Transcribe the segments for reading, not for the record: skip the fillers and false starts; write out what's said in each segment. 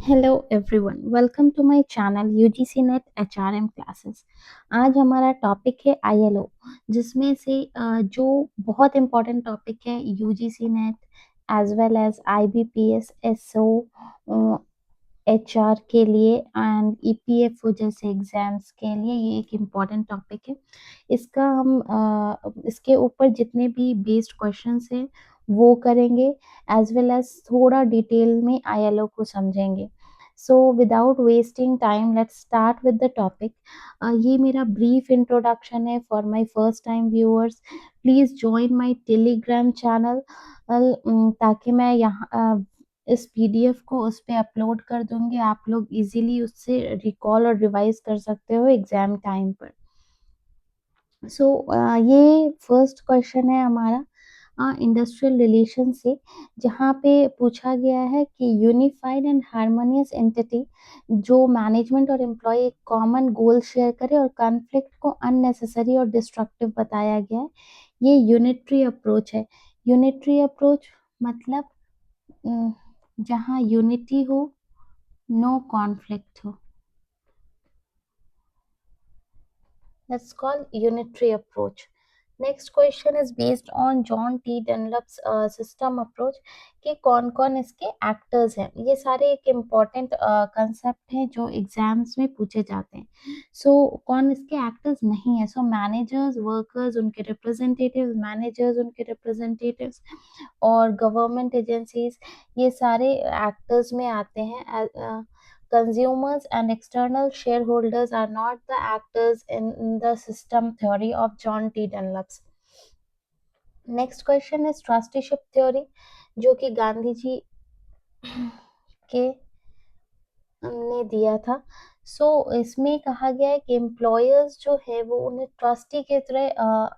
Hello everyone, welcome to my channel UGC NET HRM classes. आज हमारा topic है ILO, जिसमें से जो बहुत इम्पोर्टेंट टॉपिक है UGC NET as well as IBPS SO HR के लिए एंड ईपीएफओ जैसे एग्जाम्स के लिए ये एक इम्पॉर्टेंट टॉपिक है। इसके ऊपर जितने भी बेस्ड क्वेश्चंस हैं वो करेंगे, एज वेल एज थोड़ा डिटेल में आईएलओ को समझेंगे। So without wasting time let's start with the topic. ये मेरा ब्रीफ इंट्रोडक्शन है for my first time viewers. Please join my Telegram channel ताकि मैं यहाँ इस पीडीएफ को उस पे अपलोड कर दूंगी। आप लोग इजीली उससे रिकॉल और रिवाइज कर सकते हो एग्जाम टाइम पर। सो ये फर्स्ट क्वेश्चन है हमारा इंडस्ट्रियल रिलेशन से, जहाँ पे पूछा गया है कि यूनिफाइड एंड हार्मोनियस एंटिटी जो मैनेजमेंट और एम्प्लॉय एक कॉमन गोल शेयर करे और कॉन्फ्लिक्ट को अननेसेसरी और डिस्ट्रक्टिव बताया गया है। ये यूनिटरी अप्रोच है। यूनिटरी अप्रोच मतलब जहाँ यूनिटी हो, नो कॉन्फ्लिक्ट हो, that's called unitary approach. Next question is based on John T. Dunlop's system approach कि कौन कौन इसके एक्टर्स हैं। ये सारे एक इम्पॉर्टेंट कंसेप्ट हैं जो एग्जाम्स में पूछे जाते हैं। कौन इसके एक्टर्स नहीं है? मैनेजर्स, वर्कर्स उनके रिप्रेजेंटेटिव्स, मैनेजर्स उनके रिप्रेजेंटेटिव्स और गवर्नमेंट एजेंसीज, ये सारे एक्टर्स में आते हैं। Consumers and external shareholders are not the actors in the system theory of John T. Dunlop's. Next question is trusteeship theory, जो कि गांधी जी के ने दिया था। इसमें कहा गया है कि एम्प्लॉयर्स जो है वो उन्हें ट्रस्टी के तरह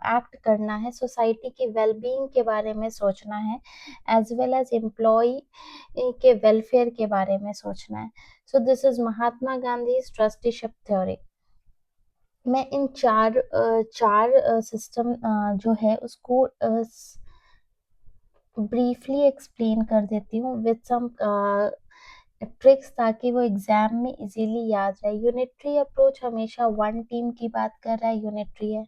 एक्ट करना है, सोसाइटी की वेलबींग के बारे में सोचना है, एज वेल एज एम्प्लॉय के वेलफेयर के बारे में सोचना है। This is Mahatma Gandhi trusteeship theory. मैं इन चार सिस्टम जो है उसको ब्रीफली एक्सप्लेन कर देती हूँ विद सम ट्रिक्स, ताकि वो एग्जाम में इजीली याद रहे। यूनिटरी अप्रोच हमेशा वन टीम की बात कर रहा है, यूनिटरी है।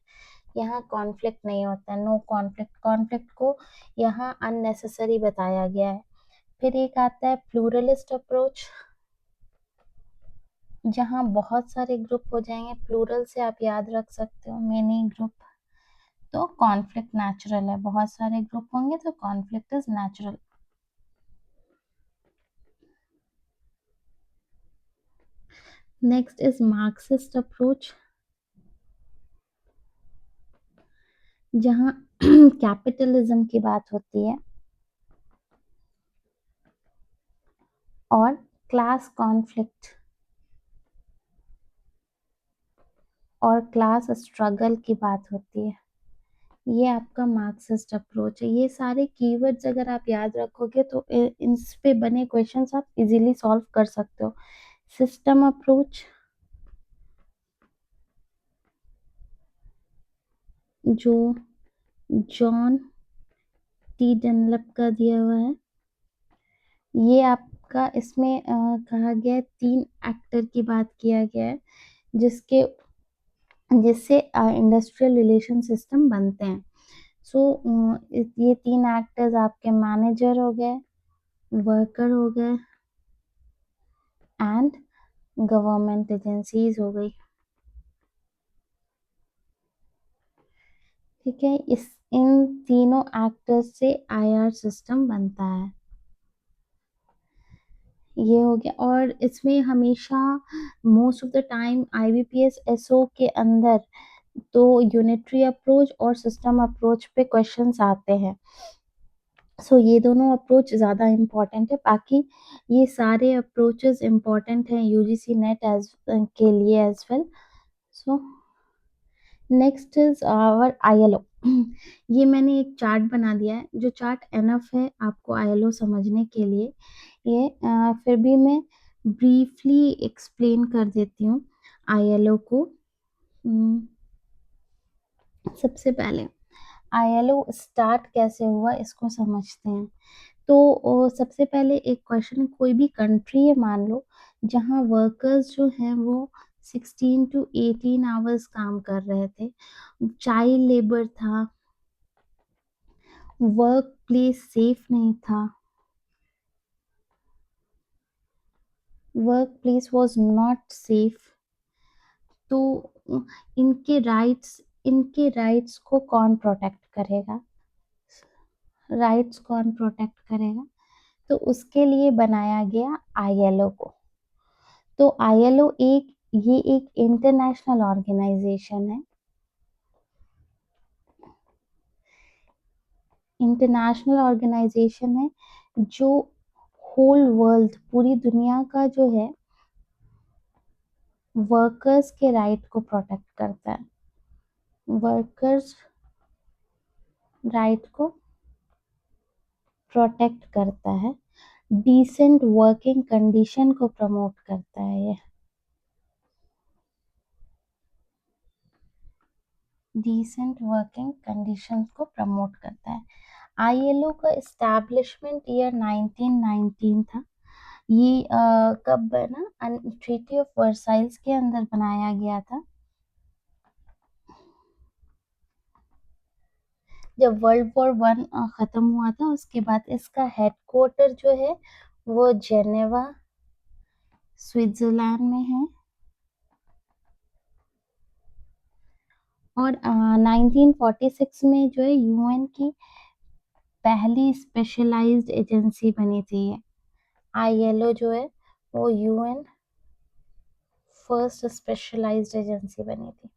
यहाँ कॉन्फ्लिक्ट नहीं होता, नो कॉन्फ्लिक्ट। कॉन्फ्लिक्ट को यहाँ अननेसेसरी बताया गया है। फिर एक आता है प्लूरलिस्ट अप्रोच, जहाँ बहुत सारे ग्रुप हो जाएंगे। प्लूरल से आप याद रख सकते हो मेनी ग्रुप। तो कॉन्फ्लिक्ट नेचुरल है, बहुत सारे ग्रुप होंगे तो conflict is natural. Next is Marxist approach, जहाँ कैपिटलिज्म की बात होती है और क्लास कॉन्फ्लिक्ट और क्लास स्ट्रगल की बात होती है। ये आपका मार्क्सिस्ट अप्रोच है। ये सारे कीवर्ड्स अगर आप याद रखोगे तो इन पे बने क्वेश्चंस आप इजीली सॉल्व कर सकते हो। सिस्टम अप्रोच जो जॉन टी डनलप का दिया हुआ है, ये आपका इसमें कहा गया है 3 एक्टर की बात किया गया है जिसके जिससे इंडस्ट्रियल रिलेशन सिस्टम बनते हैं। ये 3 एक्टर्स आपके मैनेजर हो गए, वर्कर हो गए एंड गवर्नमेंट एजेंसीज हो गई। ठीक है, इस इन तीनों एक्टर्स से आईआर सिस्टम बनता है। ये हो गया। और इसमें हमेशा most of the time IBPS SO के अंदर तो यूनिटरी अप्रोच और सिस्टम अप्रोच पे क्वेश्चंस आते हैं। ये दोनों अप्रोच ज़्यादा इम्पोर्टेंट है, बाकी ये सारे अप्रोचेस इम्पोर्टेंट हैं यूजीसी नेट एज के लिए as well. So next is our ILO. ये मैंने एक चार्ट बना दिया है, जो चार्ट एनफ है आपको आईएलओ समझने के लिए। ये फिर भी मैं ब्रीफली एक्सप्लेन कर देती हूँ आईएलओ को। सबसे पहले आईएलओ स्टार्ट कैसे हुआ इसको समझते हैं। तो सबसे पहले एक क्वेश्चन, कोई भी कंट्री है मान लो जहाँ वर्कर्स जो हैं वो 16 to 18 आवर्स काम कर रहे थे, चाइल्ड लेबर था, वर्क प्लेस सेफ नहीं था, work place was not safe, तो इनके राइट्स को कौन प्रोटेक्ट करेगा, राइट्स कौन प्रोटेक्ट करेगा? तो उसके लिए बनाया गया आईएलओ को। तो आईएलओ ये एक इंटरनेशनल ऑर्गेनाइजेशन है, इंटरनेशनल ऑर्गेनाइजेशन है जो होल वर्ल्ड, पूरी दुनिया का जो है वर्कर्स के राइट को प्रोटेक्ट करता है, वर्कर्स राइट को प्रोटेक्ट करता है, डिसेंट वर्किंग कंडीशन को प्रमोट करता है, ये डिसेंट वर्किंग कंडीशंस को प्रमोट करता है। आईएलओ का एस्टैब्लिशमेंट ईयर 1919 था। ये कब बना? ट्रीटी ऑफ वर्साइल्स के अंदर बनाया गया था, जब वर्ल्ड वॉर 1 खत्म हुआ था। उसके बाद इसका हेडक्वार्टर जो है वो जेनेवा स्विट्जरलैंड में है। और 1946 में जो है यूएन की पहली स्पेशलाइज्ड एजेंसी बनी थी ये। आईएलओ जो है वो यूएन फर्स्ट स्पेशलाइज्ड एजेंसी बनी थी।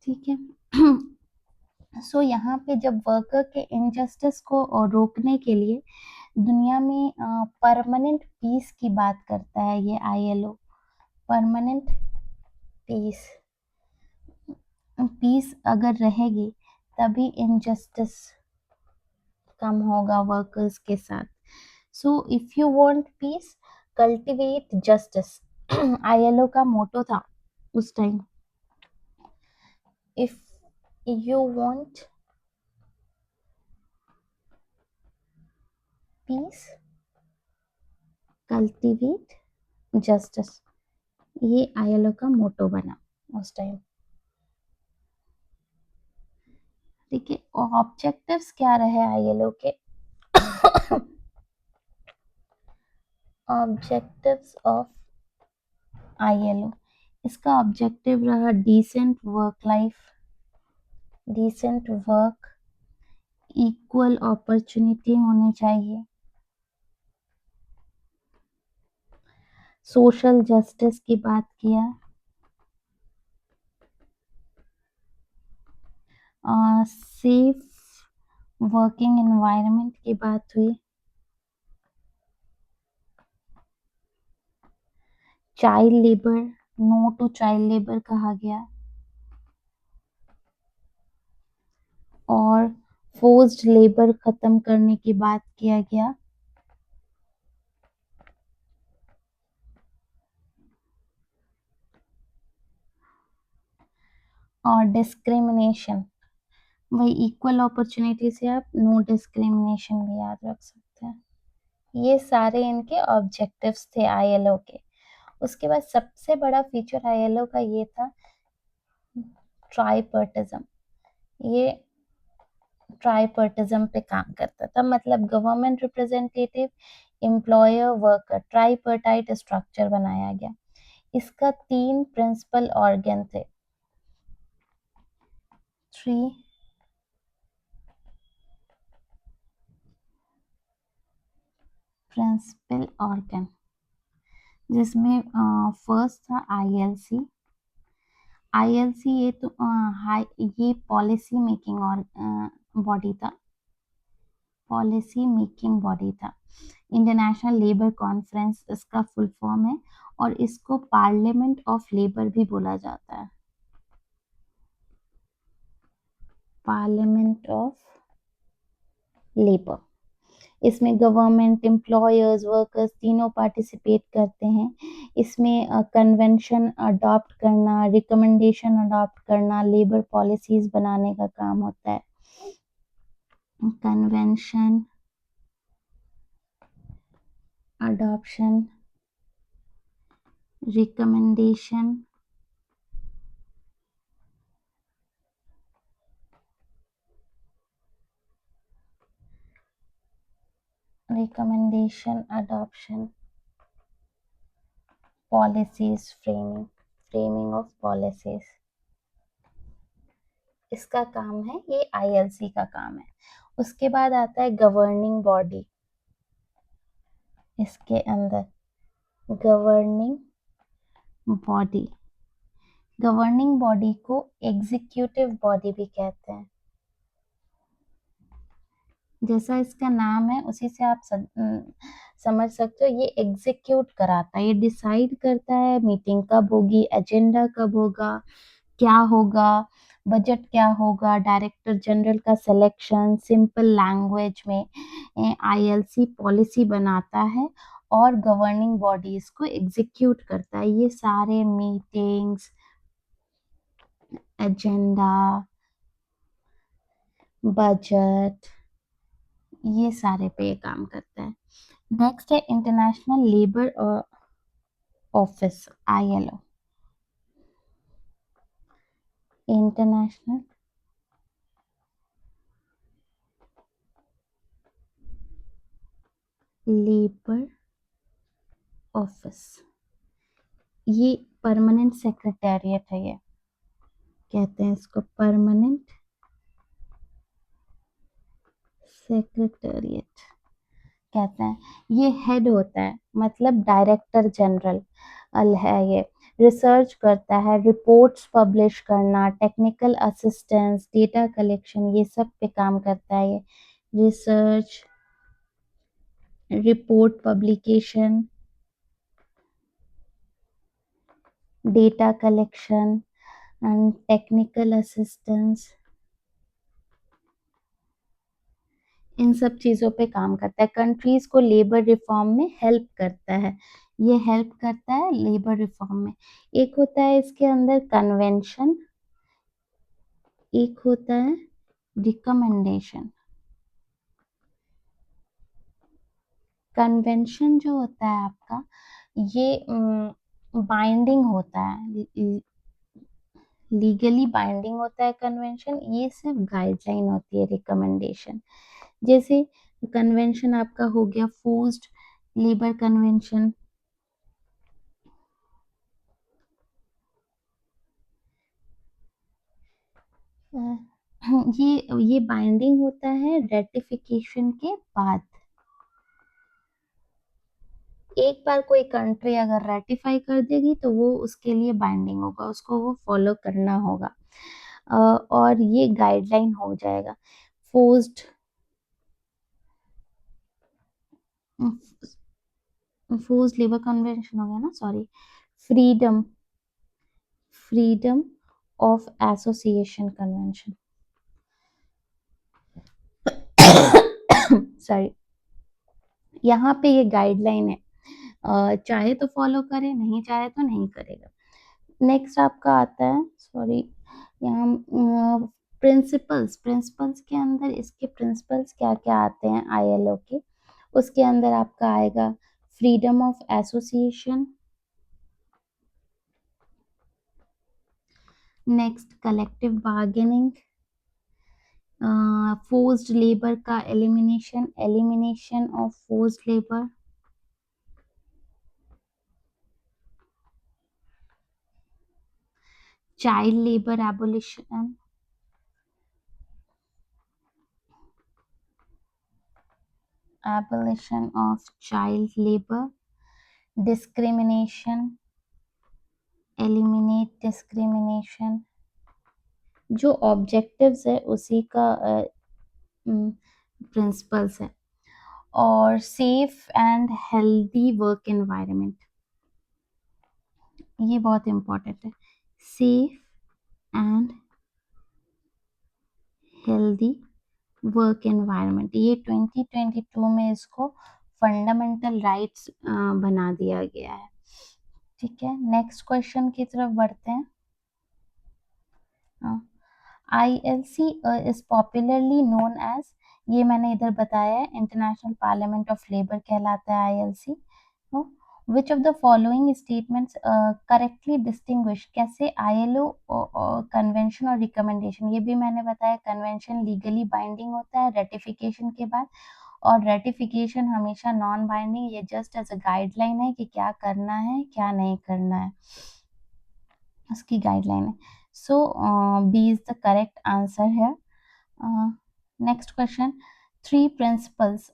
ठीक है। सो यहाँ पे जब वर्कर के इनजस्टिस को रोकने के लिए दुनिया में परमानेंट पीस की बात करता है ये आईएलओ, परमानेंट पीस, पीस अगर रहेगी तभी इनजस्टिस कम होगा वर्कर्स के साथ। So if you want piece, cultivate justice ILO का मोटो था उस time. If you want piece, cultivate justice, ये आईएलओ का मोटो बना उस टाइम। ठीक है, ऑब्जेक्टिव्स क्या रहे आईएलओ के? ऑब्जेक्टिव्स ऑफ आईएलओ, इसका ऑब्जेक्टिव रहा decent work life, decent work, equal opportunity होनी चाहिए, सोशल जस्टिस की बात किया, सेफ वर्किंग एनवायरनमेंट की बात हुई, child labour, no to child labour कहा गया, और फोर्स्ड लेबर खत्म करने की बात किया गया, और डिस्क्रिमिनेशन, वही इक्वल अपॉर्चुनिटी से आप नो डिस्क्रिमिनेशन भी याद रख सकते हैं। ये सारे इनके ऑब्जेक्टिव्स थे आईएलओ के। उसके बाद सबसे बड़ा फीचर आईएलओ का ये था ट्राइपर्टिज्म। ये ट्राइपर्टिज्म पे काम करता था, मतलब government representative, employer, worker, tripartite structure बनाया गया। इसका 3 प्रिंसिपल ऑर्गन थे, 3 प्रिंसिपल ऑर्गन, जिसमें फर्स्ट था आईएलसी। आईएलसी ये तो ये पॉलिसी मेकिंग और बॉडी था, पॉलिसी मेकिंग बॉडी था। इंटरनेशनल लेबर कॉन्फ्रेंस इसका फुल फॉर्म है, और इसको पार्लियामेंट ऑफ लेबर भी बोला जाता है, पार्लियामेंट ऑफ लेबर। इसमें गवर्नमेंट, एम्प्लॉयर्स, वर्कर्स तीनों पार्टिसिपेट करते हैं। इसमें कन्वेंशन अडॉप्ट करना, रिकमेंडेशन अडॉप्ट करना, लेबर पॉलिसीज बनाने का काम होता है। Convention, adoption, recommendation, adoption, policies, framing of policies, इसका काम है, ये आईएलसी का काम है। उसके बाद आता है गवर्निंग बॉडी। इसके अंदर गवर्निंग बॉडी, गवर्निंग बॉडी को एग्जीक्यूटिव बॉडी भी कहते हैं। जैसा इसका नाम है उसी से आप समझ सकते हो, ये एग्जीक्यूट कराता है, ये डिसाइड करता है मीटिंग कब होगी, एजेंडा कब होगा, क्या होगा, बजट क्या होगा, डायरेक्टर जनरल का सिलेक्शन, सिंपल लैंग्वेज में आईएलसी पॉलिसी बनाता है और गवर्निंग बॉडीज को एग्जीक्यूट करता है। ये सारे मीटिंग्स, एजेंडा, बजट, ये सारे पे ये काम करता है। नेक्स्ट है International Labour office, ILO. International Labour office, ये परमानेंट सेक्रेटेरिएट है, ये कहते हैं इसको परमानेंट सेक्रेटेरिएट कहते हैं। ये हेड होता है, मतलब डायरेक्टर जनरल है ये। रिसर्च करता है, रिपोर्ट्स पब्लिश करना, टेक्निकल असिस्टेंस, डेटा कलेक्शन, ये सब पे काम करता है ये। Research, report publication, data collection and technical assistance, इन सब चीजों पे काम करता है। कंट्रीज को लेबर रिफॉर्म में हेल्प करता है, ये हेल्प करता है लेबर रिफॉर्म में। एक होता है इसके अंदर कन्वेंशन, एक होता है रिकमेंडेशन। कन्वेंशन जो होता है आपका, ये बाइंडिंग होता है, लीगली बाइंडिंग होता है कन्वेंशन, ये सिर्फ गाइडलाइन होती है रिकमेंडेशन। जैसे कन्वेंशन आपका हो गया फोर्स्ड लेबर कन्वेंशन, ये बाइंडिंग होता है रेटिफिकेशन के बाद। एक बार कोई कंट्री अगर रेटिफाई कर देगी तो वो उसके लिए बाइंडिंग होगा, उसको वो फॉलो करना होगा। और ये गाइडलाइन हो जाएगा। फोर्स्ड फोर्स्ड लेबर कन्वेंशन हो गया ना, sorry, freedom, freedom of association convention, sorry. यहाँ पे ये गाइडलाइन है, चाहे तो फॉलो करे, नहीं चाहे तो नहीं करेगा। नेक्स्ट आपका आता है, सॉरी, यहाँ प्रिंसिपल्स, प्रिंसिपल्स के अंदर इसके प्रिंसिपल्स क्या क्या आते हैं आईएलओ के, उसके अंदर आपका आएगा freedom of association, next collective bargaining, forced labour का elimination, elimination of forced labour, child labour abolition, abolition of child labor, discrimination, eliminate discrimination, जो ऑब्जेक्टिव्स है उसी का प्रिंसिपल्स है। और safe and healthy work environment, ये बहुत इंपॉर्टेंट है, safe and healthy work environment, ये 2022 में इसको फंडामेंटल राइट्स बना दिया गया है। ठीक है, नेक्स्ट क्वेश्चन की तरफ बढ़ते हैं। ILC is popularly known as, ये मैंने इधर बताया है, इंटरनेशनल पार्लियामेंट ऑफ लेबर कहलाता है ILC। Which of the following statements correctly distinguish, कैसे ILO कन्वेंशन और रिकमेंडेशन, ये भी मैंने बताया, कन्वेंशन लीगली बाइंडिंग होता है रेटिफिकेशन के बाद, और रेटिफिकेशन हमेशा नॉन बाइंडिंग, ये जस्ट एज अ गाइडलाइन है कि क्या करना है क्या नहीं करना है, उसकी गाइडलाइन है। So B is the correct answer है। Next question, three principles,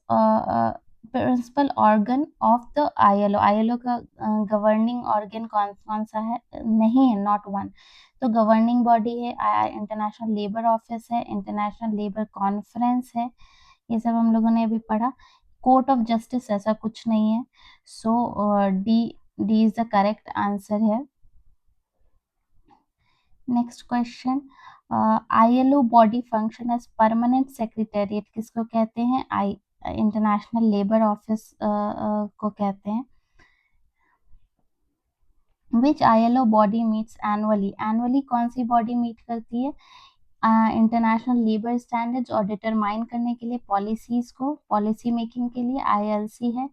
principle organ of the ILO, ILO का गवर्निंग ऑर्गन कौन कौन सा है, नहीं है, नॉट वन। तो गवर्निंग बॉडी है इंटरनेशनल लेबर ऑफिस है, इंटरनेशनल लेबर कॉन्फ्रेंस है, ये सब हम लोगों ने अभी पढ़ा। कोर्ट ऑफ जस्टिस ऐसा कुछ नहीं है। So D D is the correct answer है। Next question, ILO body function as permanent secretariat किसको कहते हैं, आई इंटरनेशनल लेबर ऑफिस को कहते हैं। विच ILO body meets annually, annually कौन सी बॉडी मीट करती है, इंटरनेशनल लेबर स्टैंडर्ड्स और डिटरमाइन करने के लिए पॉलिसीज को, पॉलिसी मेकिंग के लिए ILC है।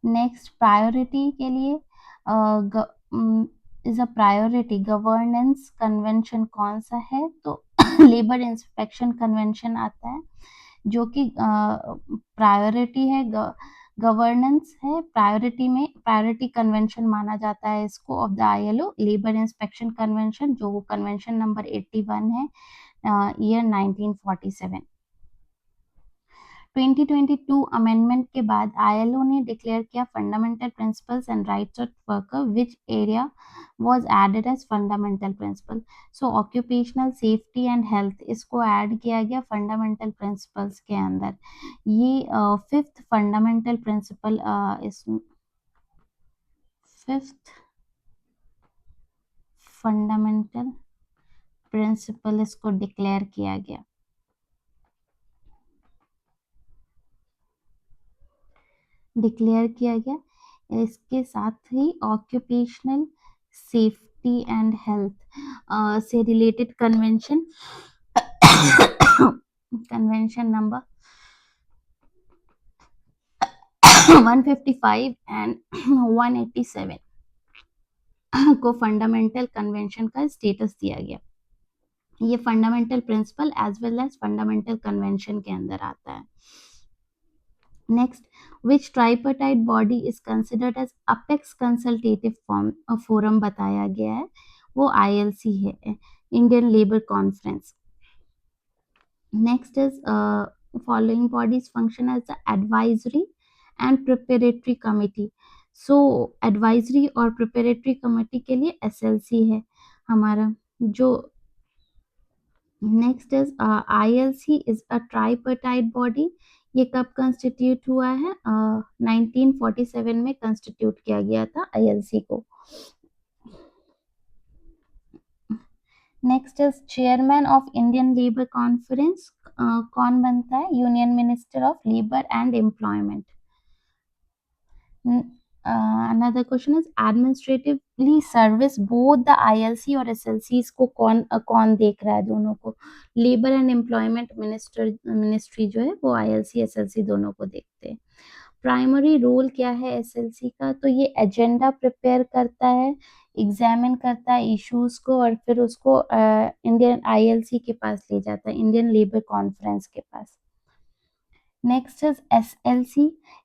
नेक्स्ट, प्रायोरिटी के लिए is a priority governance convention कौन सा है, तो लेबर इंस्पेक्शन कन्वेंशन आता है, जो कि प्रायोरिटी है, गवर्नेंस है, प्रायोरिटी में प्रायोरिटी कन्वेंशन माना जाता है इसको of the ILO labour inspection convention, जो कन्वेंशन नंबर 81 है, ईयर 1947। 2022 अमेंडमेंट के बाद ILO ने डिक्लेयर किया fundamental principles and rights of worker, which area was added as fundamental principle. So occupational safety and health, इसको ऐड किया गया fundamental principles के अंदर। ये फिफ्थ फंडामेंटल प्रिंसिपल, इस फिफ्थ फंडामेंटल प्रिंसिपल इसको डिक्लेयर किया गया। इसके साथ ही ऑक्यूपेशनल सेफ्टी एंड हेल्थ से related convention, convention number 155 and 187 को फंडामेंटल कन्वेंशन का स्टेटस दिया गया। ये fundamental principle as well as fundamental convention के अंदर आता है। Next, which tripartite body is considered as apex consultative forum बताया गया है, वो ILC है, Indian Labour Conference. Next is following bodies function as the advisory and preparatory committee. So advisory और preparatory committee के लिए SLC है हमारा जो। Next is ILC is a tripartite body, ये कब कंस्टिट्यूट हुआ है, 1947 में कंस्टिट्यूट किया गया था ILC को। Next is chairman of Indian Labour conference कौन बनता है, union minister of labour and employment. another question is administratively service both the ILC और SLCs को कौन देख रहा है, दोनों को, लेबर एंड एम्प्लॉयमेंट मिनिस्ट्री जो है वो ILC SLC दोनों को देखते हैं। प्राइमरी रोल क्या है SLC का, तो ये एजेंडा प्रिपेयर करता है, एग्जामिन करता है इश्यूज को, और फिर उसको इंडियन ILC के पास ले जाता है, इंडियन लेबर कॉन्फ्रेंस के पास। नेक्स्ट इज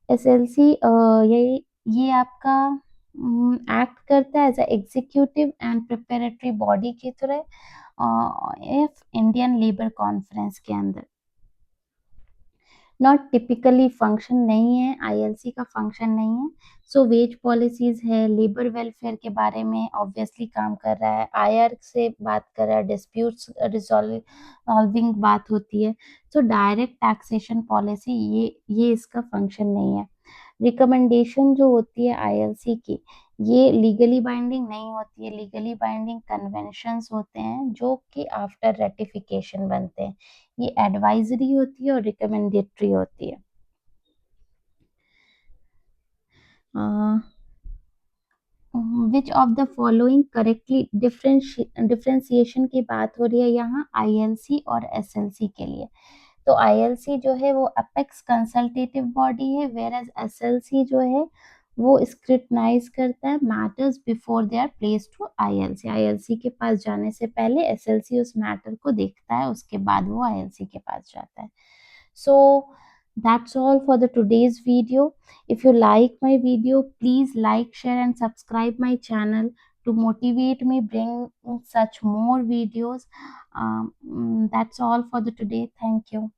SLC ये आपका एक्ट करता है as executive and preparatory body की तरह इंडियन लेबर कॉन्फ्रेंस के अंदर। नॉट टिपिकली फंक्शन नहीं है, ILC का फंक्शन नहीं है। सो वेज पॉलिसीज है, लेबर वेलफेयर के बारे में ऑब्वियसली काम कर रहा है, IR से बात कर रहा है, डिस्प्यूट्स रिजॉल्विंग बात होती है। सो डायरेक्ट टैक्सेशन पॉलिसी ये इसका फंक्शन नहीं है। रिकमेंडेशन जो होती है ILC की, ये लीगली बाइंडिंग नहीं होती है। लीगली बाइंडिंग कन्वेंशंस होते हैं जो कि आफ्टर रेटिफिकेशन बनते हैं। ये एडवाइजरी होती है और रिकमेंडेटरी होती है। Which of the following correctly differentiation की बात हो रही है यहाँ आईएलसी और एसएलसी के लिए। तो आईएलसी जो है वो अपेक्स कंसल्टेटिव बॉडी है, वेयर एज एसएलसी जो है वो स्क्रूटनाइज करता है matters before they are place to ILC. ILC के पास जाने से पहले एसएलसी उस मैटर को देखता है, उसके बाद वो आईएलसी के पास जाता है। So that's all for the today's video. If you like my video, please like, share and subscribe my channel to motivate me bring such more videos. That's all for the today. Thank you.